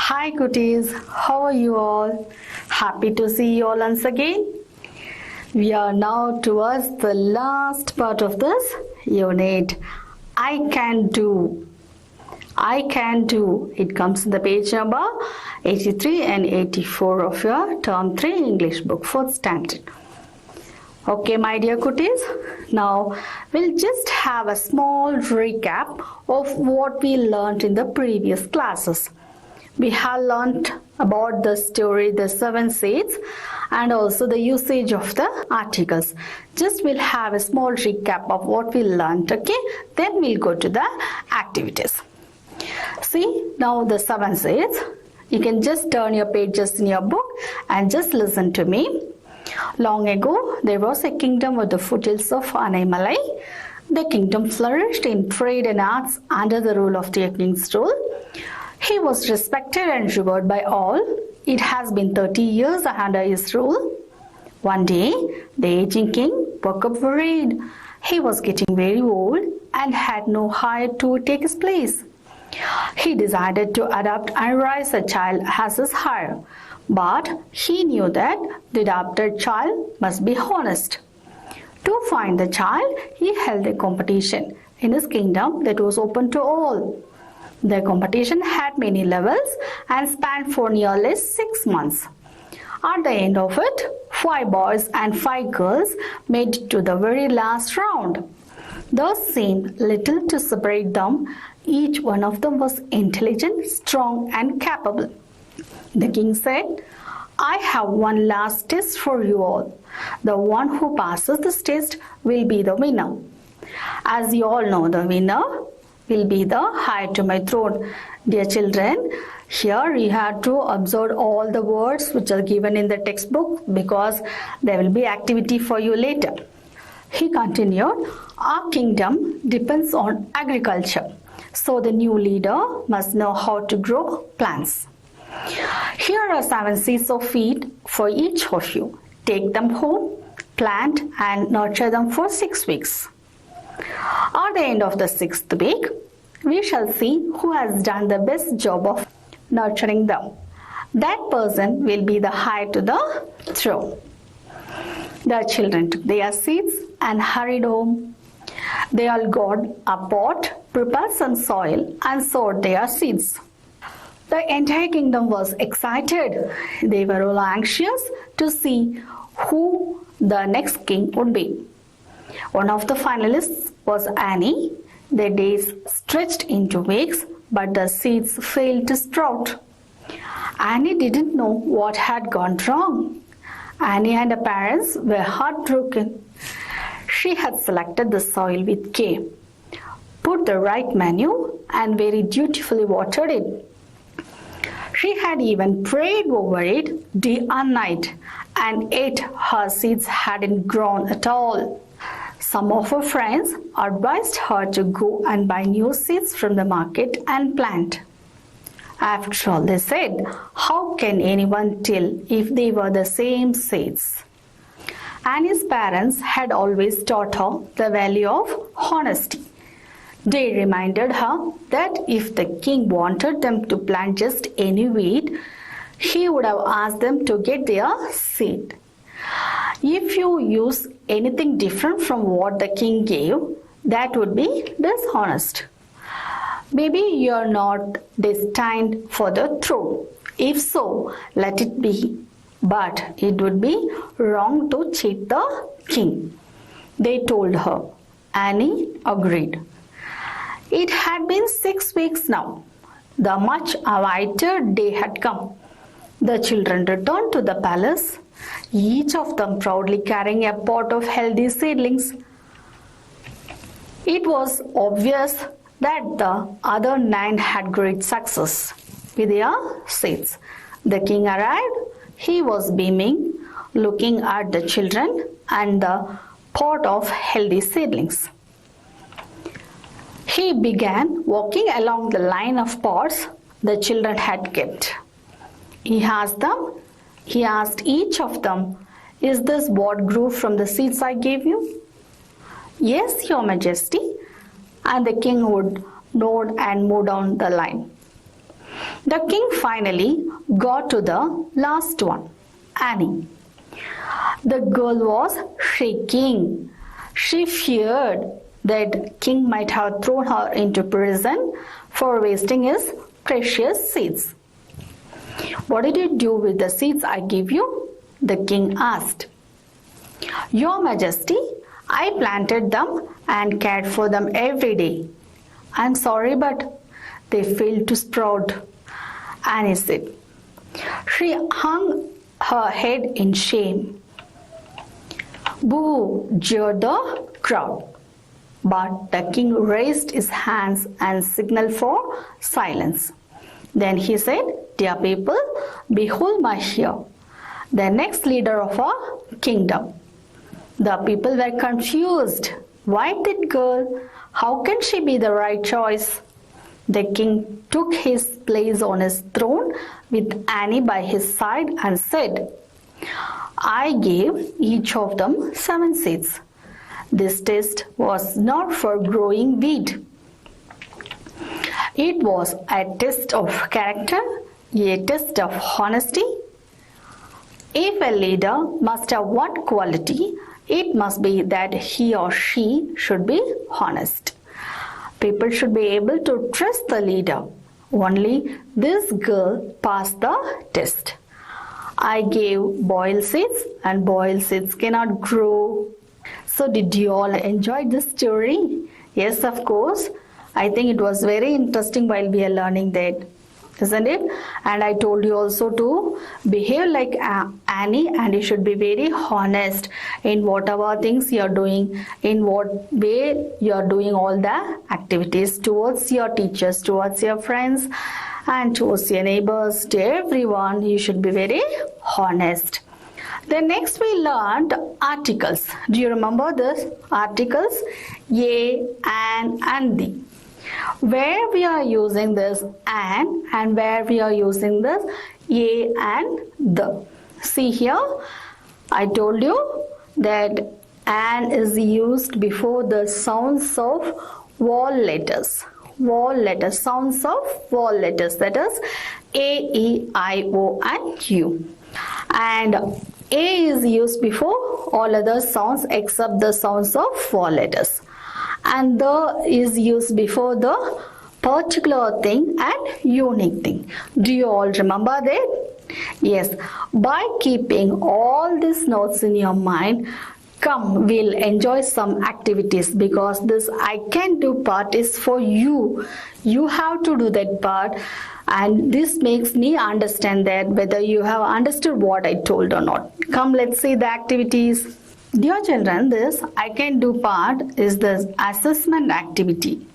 Hi cuties, how are you all? Happy to see you all once again. We are now towards the last part of this unit. I can do. I can do. It comes in the page number 83 and 84 of your Term 3 English book, 4th standard. Okay, my dear cuties, now we'll just have a small recap of what we learned in the previous classes. We have learned about the story, the 7 seeds, and also the usage of the articles. Just we'll have a small recap of what we learned, okay? Then we'll go to the activities. See, now the 7 seeds. You can just turn your pages in your book and just listen to me. Long ago, there was a kingdom at the foothills of Anaimalai. The kingdom flourished in trade and arts under the rule of the king's rule. He was respected and revered by all. It has been 30 years under his rule. One day, the aging king woke up worried. He was getting very old and had no heir to take his place. He decided to adopt and raise a child as his heir. But he knew that the adopted child must be honest. To find the child, he held a competition in his kingdom that was open to all. The competition had many levels and spanned for nearly 6 months. At the end of it, 5 boys and 5 girls made it to the very last round. There seemed little to separate them. Each one of them was intelligent, strong, and capable. The king said, I have one last test for you all. The one who passes this test will be the winner. As you all know, the winner will be the heir to my throne. Dear children, here you have to observe all the words which are given in the textbook because there will be activity for you later. He continued, our kingdom depends on agriculture, so the new leader must know how to grow plants. Here are 7 seeds of wheat for each of you. Take them home, plant and nurture them for 6 weeks. At the end of the 6th week, we shall see who has done the best job of nurturing them. That person will be the heir to the throne. The children took their seeds and hurried home. They all got a pot, prepared some soil and sowed their seeds. The entire kingdom was excited. They were all anxious to see who the next king would be. One of the finalists was Annie. The days stretched into weeks, but the seeds failed to sprout. Annie didn't know what had gone wrong. Annie and her parents were heartbroken. She had selected the soil with care, put the right manure, and very dutifully watered it. She had even prayed over it day and night, and yet her seeds hadn't grown at all. Some of her friends advised her to go and buy new seeds from the market and plant. After all, they said, how can anyone tell if they were the same seeds? Annie's parents had always taught her the value of honesty. They reminded her that if the king wanted them to plant just any wheat, he would have asked them to get their seed. If you use anything different from what the king gave, that would be dishonest. Maybe you are not destined for the throne. If so, let it be. But it would be wrong to cheat the king. They told her. Annie agreed. It had been 6 weeks now. The much awaited day had come. The children returned to the palace, each of them proudly carrying a pot of healthy seedlings. It was obvious that the other 9 had great success with their seeds. The king arrived. He was beaming, looking at the children and the pot of healthy seedlings. He began walking along the line of pots the children had kept. He asked each of them, is this what grew from the seeds I gave you? Yes, Your Majesty. And the king would nod and move down the line. The king finally got to the last one, Annie. The girl was shaking. She feared that king might have thrown her into prison for wasting his precious seeds. What did you do with the seeds I gave you? The king asked. Your Majesty, I planted them and cared for them every day. I'm sorry, but they failed to sprout, Annie said. She hung her head in shame. Boo, jeered the crowd. But the king raised his hands and signaled for silence. Then he said, Dear people, behold my heir, the next leader of our kingdom. The people were confused. Why that girl? How can she be the right choice? The king took his place on his throne with Annie by his side and said, I gave each of them 7 seeds. This test was not for growing wheat. It was a test of character, a test of honesty. If a leader must have one quality, it must be that he or she should be honest. People should be able to trust the leader. Only this girl passed the test. I gave boiled seeds, and boiled seeds cannot grow. So did you all enjoy this story? Yes, of course. I think it was very interesting while we are learning that, isn't it? And I told you also to behave like Annie, and you should be very honest in whatever things you are doing, in what way you are doing all the activities towards your teachers, towards your friends, and towards your neighbors, to everyone. You should be very honest. Then next we learned articles. Do you remember this? Articles, ye, and the. Where we are using this and where we are using this ye and the. See here, I told you that and is used before the sounds of vowel letters. Vowel letters, sounds of vowel letters, that is A, E, I, O and U. And A is used before all other sounds except the sounds of vowel letters. And the is used before the particular thing and unique thing. Do you all remember that? Yes. By keeping all these notes in your mind, come, we'll enjoy some activities, because this I can do part is for you. You have to do that part, and this makes me understand that whether you have understood what I told or not. Come, let's see the activities. Dear children, this I can do part is the assessment activity.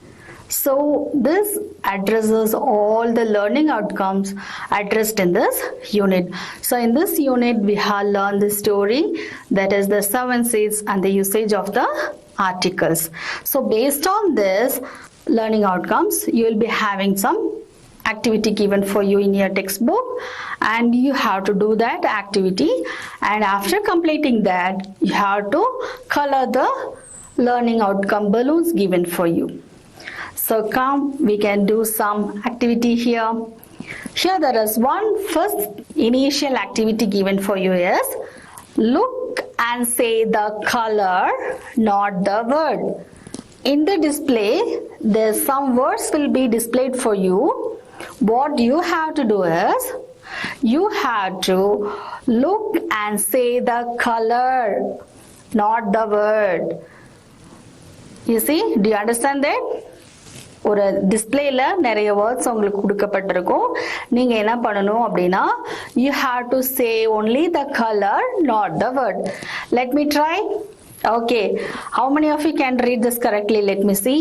So this addresses all the learning outcomes addressed in this unit. So in this unit we have learned the story, that is the 7 seeds and the usage of the articles. So based on this learning outcomes, you will be having some activity given for you in your textbook, and you have to do that activity, and after completing that you have to color the learning outcome balloons given for you. So come, we can do some activity here. Here there is one first initial activity given for you is look and say the color, not the word. In the display, there's some words will be displayed for you. What you have to do is, you have to look and say the color, not the word. You see, do you understand that? ஒரு டிஸ்பிளேல நிறைய words உங்களுக்கு கொடுக்கப்பட்டிருக்கும். நீங்க என்ன பண்ணணும் அப்படின்னா, you have to say only the color, not the word. Let me try. Okay, how many of you can read this correctly? Let me see.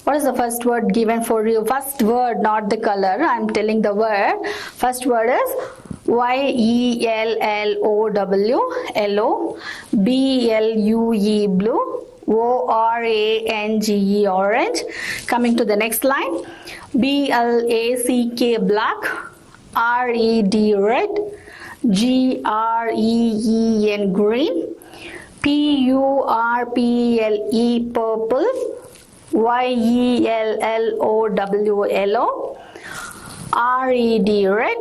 What is the first word given for you? First word, not the color. I'm telling the word. First word is YELLOW, yellow. BLUE, blue. ORANGE, orange. Coming to the next line. BLACK, black. RED, red. GREEN, green. PURPLE, purple. YELLOW, yellow. R-E-D, red.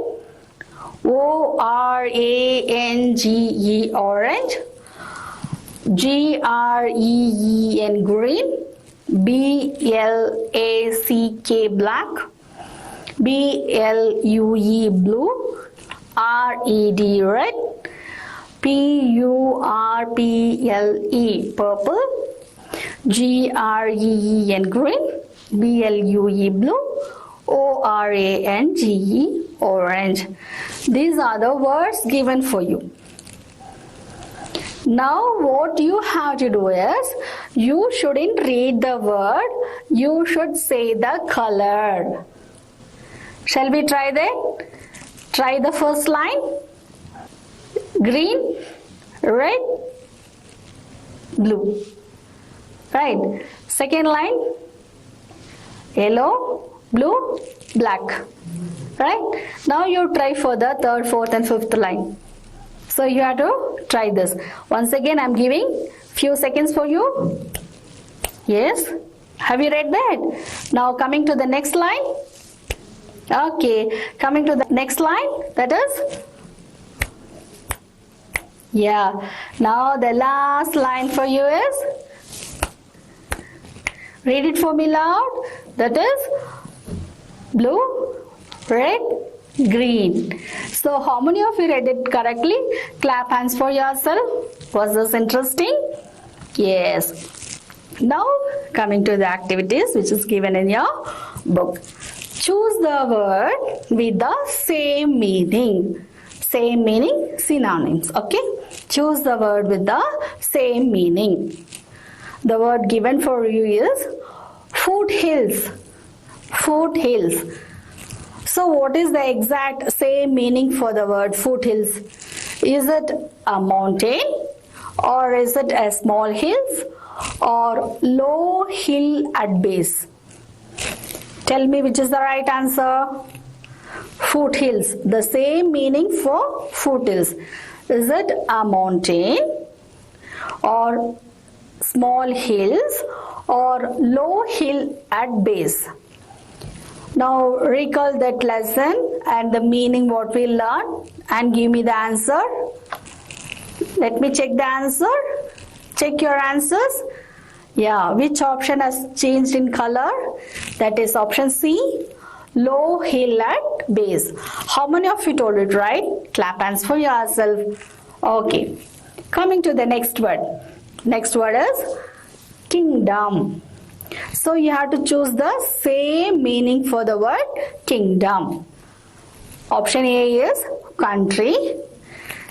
O-R-A-N-G-E, orange. G-R-E-E-N, green. B-L-A-C-K, black. B-L-U-E, blue. R-E-D, red. P-U-R-P-L-E, purple. G-R-E-E-N, green. B-L-U-E, blue. O-R-A-N-G-E, orange. These are the words given for you. Now what you have to do is, you shouldn't read the word, you should say the color. Shall we try that? Try the first line. Green, red, blue. Right. Second line. Yellow, blue, black. Right. Now you try for the third, fourth and fifth line. So you have to try this. Once again I am giving few seconds for you. Yes. Have you read that? Now coming to the next line. Okay. Coming to the next line. That is. Yeah. Now the last line for you is. Read it for me loud. That is blue, red, green. So how many of you read it correctly? Clap hands for yourself. Was this interesting? Yes. Now coming to the activities which is given in your book. Choose the word with the same meaning. Same meaning, synonyms. Okay. Choose the word with the same meaning. The word given for you is foothills. Foothills. So what is the exact same meaning for the word foothills? Is it a mountain, or is it a small hills, or low hill at base? Tell me which is the right answer. Foothills. The same meaning for foothills. Is it a mountain, or small hills, or low hill at base? Now recall that lesson and the meaning what we learned and give me the answer. Let me check the answer. Check your answers. Yeah, which option has changed in color? That is option C, low hill at base. How many of you told it right? Clap hands for yourself. Okay, coming to the next word. Next word is kingdom. So you have to choose the same meaning for the word kingdom. Option A is country,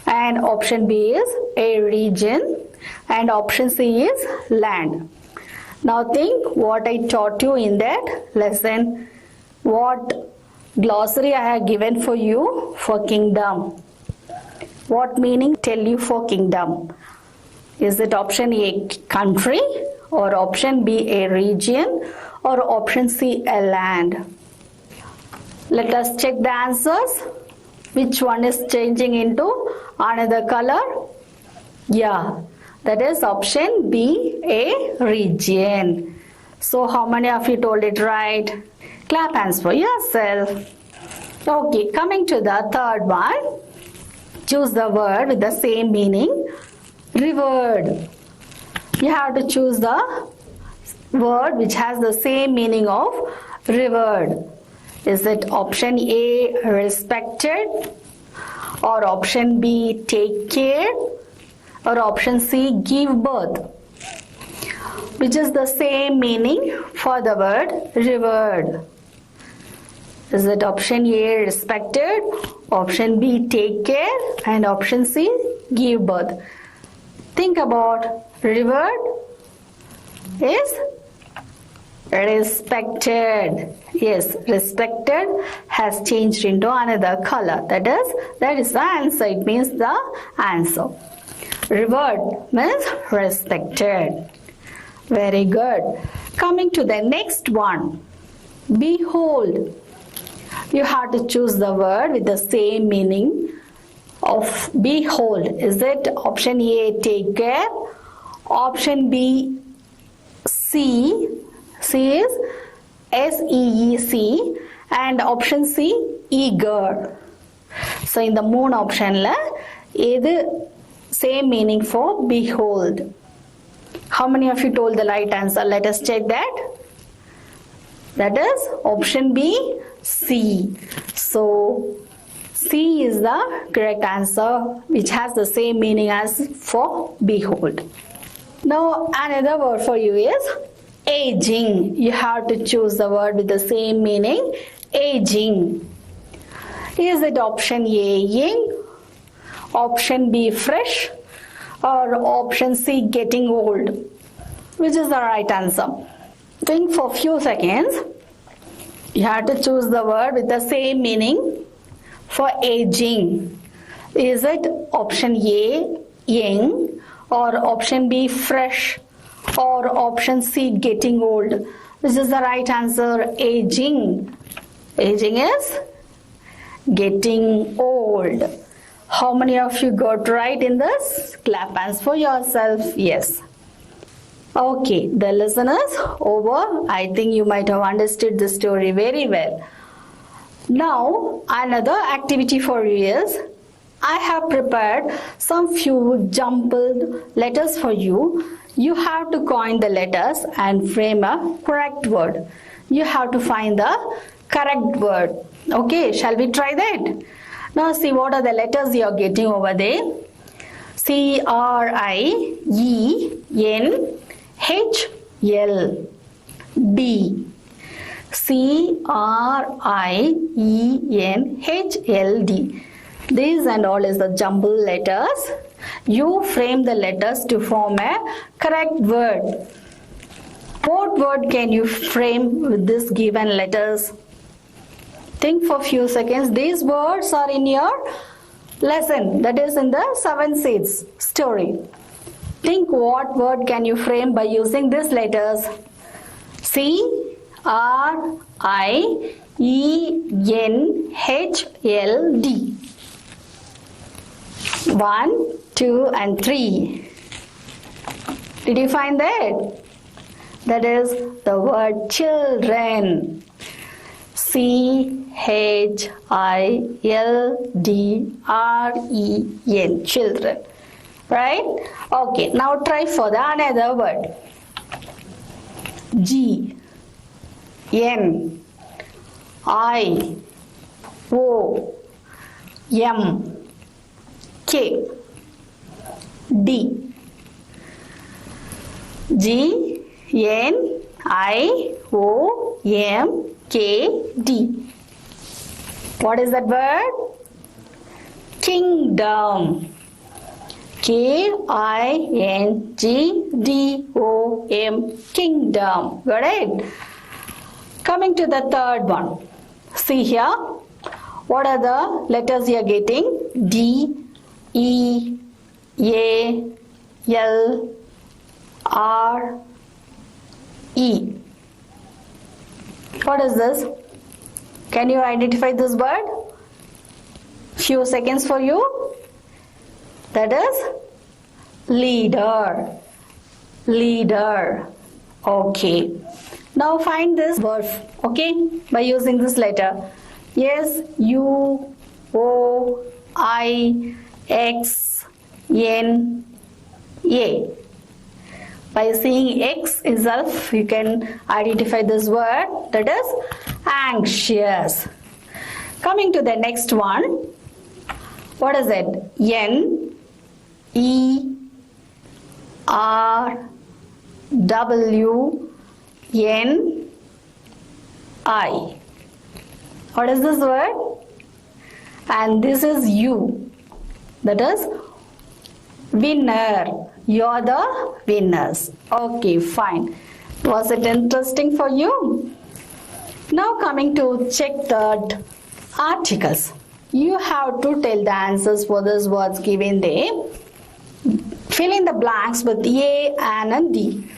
and option B is a region, and option C is land. Now think what I taught you in that lesson. What glossary I have given for you for kingdom. What meaning tell you for kingdom? Is it option A country, or option B a region, or option C a land? Let us check the answers. Which one is changing into another color? Yeah, that is option B, a region. So how many of you told it right? Clap hands for yourself. Okay, coming to the third one. Choose the word with the same meaning. Revered. You have to choose the word which has the same meaning of revered. Is it option A, respected, or option B, take care, or option C, give birth? Which is the same meaning for the word revered? Is it option A, respected, option B, take care, and option C, give birth? Think about revered is respected. Yes, respected has changed into another color. That is the answer. It means the answer. Revered means respected. Very good. Coming to the next one. Behold. You have to choose the word with the same meaning of behold. Is it option A, take care, option B, see, see is SEEC, and option C, eager. So in the moon option la edu same meaning for behold. How many of you told the right answer? Let us check that. That is option B, C. So C is the correct answer, which has the same meaning as for behold. Now another word for you is aging. You have to choose the word with the same meaning, aging. Is it option A, young, option B, fresh, or option C, getting old? Which is the right answer? Think for few seconds. You have to choose the word with the same meaning for aging. Is it option A, young, or option B, fresh, or option C, getting old? Which is the right answer? Aging. Aging is getting old. How many of you got right in this? Clap hands for yourself. Yes. Okay, the lesson is over. I think you might have understood the story very well. Now, another activity for you is, I have prepared some few jumbled letters for you. You have to coin the letters and frame a correct word. You have to find the correct word. Okay, shall we try that? Now see what are the letters you are getting over there. C-R-I-E-N-H-L D. C-R-I-E-N-H-L-D. These and all is the jumbled letters. You frame the letters to form a correct word. What word can you frame with this given letters? Think for few seconds. These words are in your lesson, that is in the 7 Seeds story. Think what word can you frame by using these letters. C-R-I-E-N-H-L-D. 1, 2 and 3. Did you find that? That is the word children. C-H-I-L-D-R-E-N. Children. Right? Okay, now try for the another word. G N I O M K D. G N I O M K D. What is that word? Kingdom. K-I-N-G-D-O-M. Kingdom. Got it? Coming to the third one. See here. What are the letters you are getting? D, E, A, L, R, E. What is this? Can you identify this word? Few seconds for you. That is leader. Leader. Okay. Now find this word, okay, by using this letter. Yes, U, O, I, X, N, A. By seeing X itself, you can identify this word, that is anxious. Coming to the next one. What is it? N, E, R, W, N, I. What is this word? And this is U. That is winner. You are the winners. Okay, fine. Was it interesting for you? Now coming to check the articles. You have to tell the answers for these words given there. Fill in the blanks with A, N and D.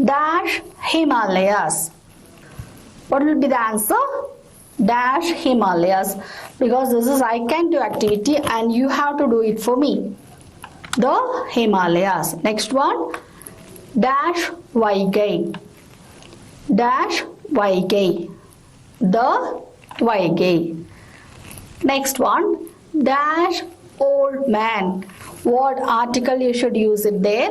Dash Himalayas. What will be the answer? Dash Himalayas. Because this is I can do activity and you have to do it for me. The Himalayas. Next one. Dash Vaigai. Dash Vaigai. the Vaigai. Next one, dash old man. What article you should use it there?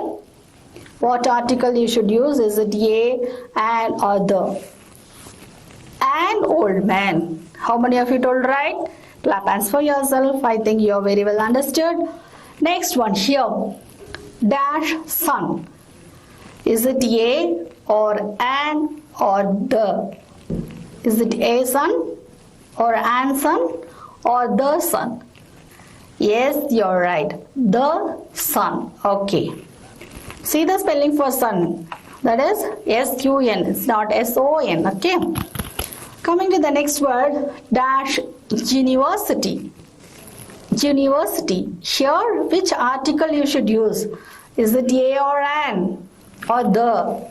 What article you should use? Is it a, an, or the? An old man. How many of you told right? Clap hands for yourself. I think you are very well understood. Next one here. Dash son. Is it a or an or the? Is it a son or an son or the son? Yes, you're right. The son. Okay. See the spelling for son. That is S-U-N. It's not S-O-N. Okay. Coming to the next word. Dash university. University. Here, which article you should use? Is it a or an or the?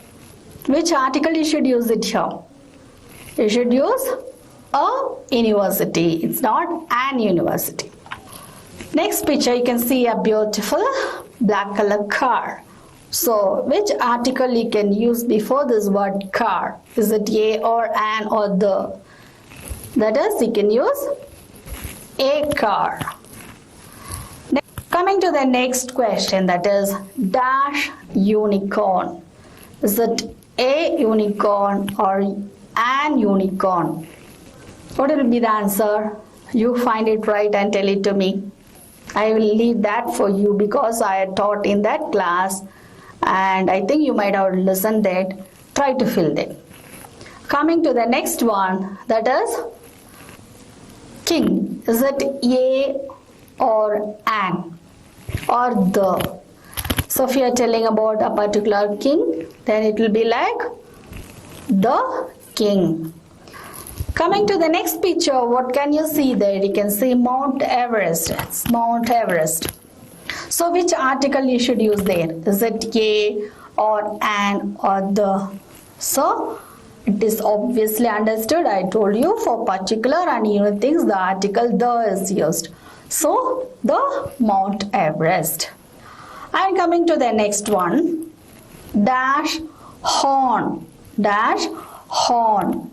Which article you should use it here? You should use a university. It's not an university. Next picture, you can see a beautiful black color car. So, which article you can use before this word car? Is it a or an or the? That is, you can use a car. Coming to the next question, that is dash unicorn. Is it a unicorn or an unicorn? What will be the answer? You find it right and tell it to me. I will leave that for you because I taught in that class and I think you might have listened that. Try to fill that. Coming to the next one, that is king. Is it a or an or the? So if you are telling about a particular king, then it will be like the king. Coming to the next picture, what can you see there? You can see Mount Everest. It's Mount Everest. So which article you should use there? Is it a or an or the? So it is obviously understood. I told you for particular and unique things the article the is used. So the Mount Everest. And coming to the next one, dash horn. Dash horn.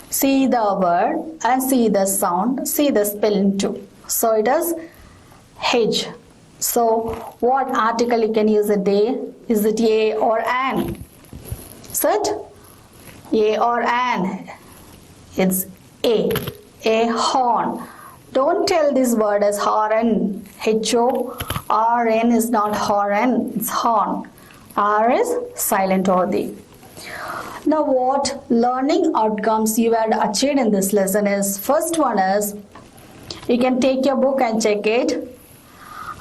See the word and see the sound, see the spelling too. So it is H. So what article you can use it there? Is it a or an? Is it a or an? It's a horn. Don't tell this word as horn. H-O-R-N is not horn, it's horn. R is silent over there. Now what learning outcomes you had achieved in this lesson is, first one is, you can take your book and check it.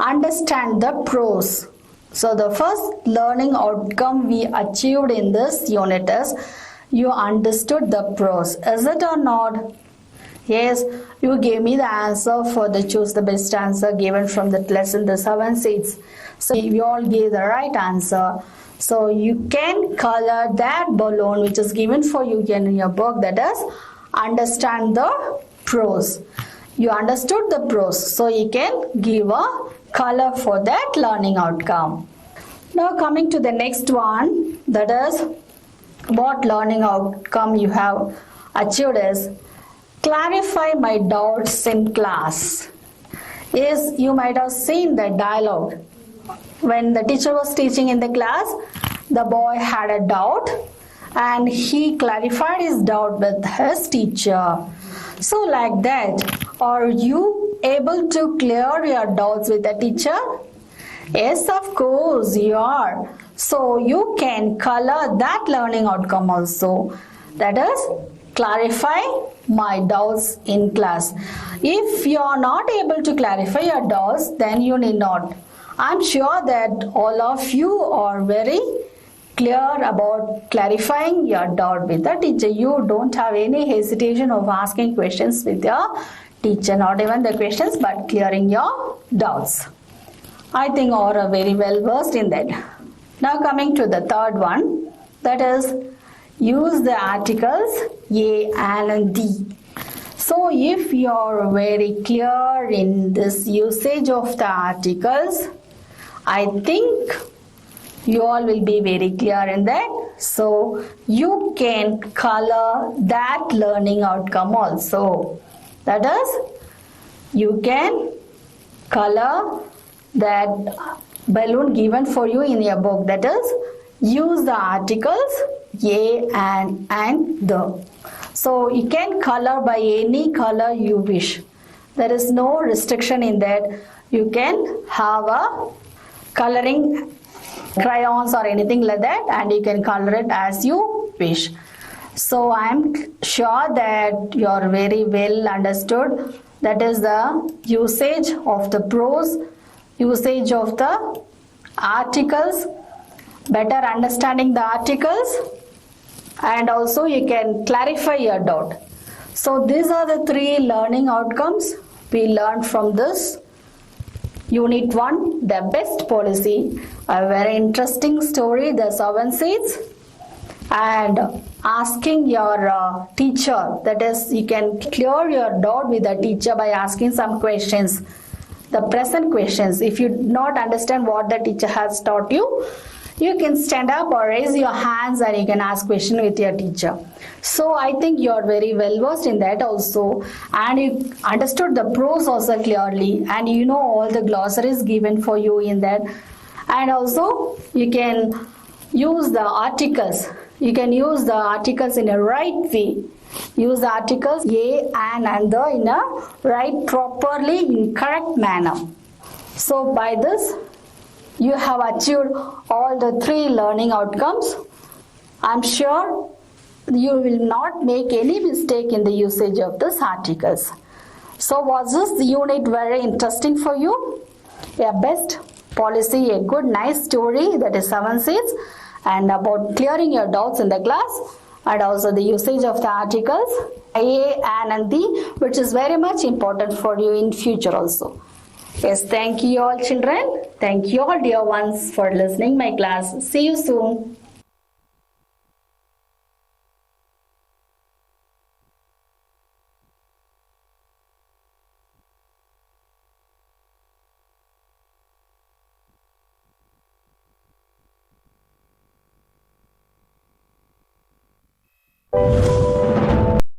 Understand the prose. So the first learning outcome we achieved in this unit is, you understood the prose. Is it or not? Yes, you gave me the answer for the choose the best answer given from the lesson, the 7 seats. So you all gave the right answer. So you can color that balloon which is given for you in your book, that is understand the prose. You understood the prose, so you can give a color for that learning outcome. Now coming to the next one, that is what learning outcome you have achieved is, clarify my doubts in class. Yes, you might have seen the dialogue. When the teacher was teaching in the class, the boy had a doubt and he clarified his doubt with his teacher. So like that, are you able to clear your doubts with the teacher? Yes, of course you are. So you can color that learning outcome also. That is, clarify my doubts in class. If you are not able to clarify your doubts, then you need not. I'm sure that all of you are very clear about clarifying your doubt with the teacher. You don't have any hesitation of asking questions with your teacher, not even the questions, but clearing your doubts. I think all are very well versed in that. Now coming to the third one, that is use the articles a, an and the. So if you are very clear in this usage of the articles, I think You all will be very clear in that. So you can color that learning outcome also. That is, you can color that balloon given for you in your book. That is, use the articles a and the. So you can color by any color you wish. There is no restriction in that. You can have a coloring crayons or anything like that, and you can color it as you wish. So I am sure that you are very well understood. That is the usage of the prose, usage of the articles, better understanding the articles, and also you can clarify your doubt. So these are the three learning outcomes we learned from this Unit 1, the best policy, a very interesting story, the 7 seeds, and asking your teacher, that is, you can clear your doubt with the teacher by asking some questions, the present questions. If you do not understand what the teacher has taught you, you can stand up or raise your hands and you can ask question with your teacher. So I think you are very well versed in that also, and you understood the prose also clearly, and you know all the glossaries given for you in that, and also you can use the articles. You can use the articles in a right way. Use the articles a and the in a right, properly, in correct manner. So by this you have achieved all the three learning outcomes. I'm sure you will not make any mistake in the usage of these articles. So was this unit very interesting for you? A best policy, a good nice story, that is 7 seeds, and about clearing your doubts in the class, and also the usage of the articles a, and the, which is very much important for you in future also. Yes, thank you all children. Thank you all dear ones for listening my class. See you soon.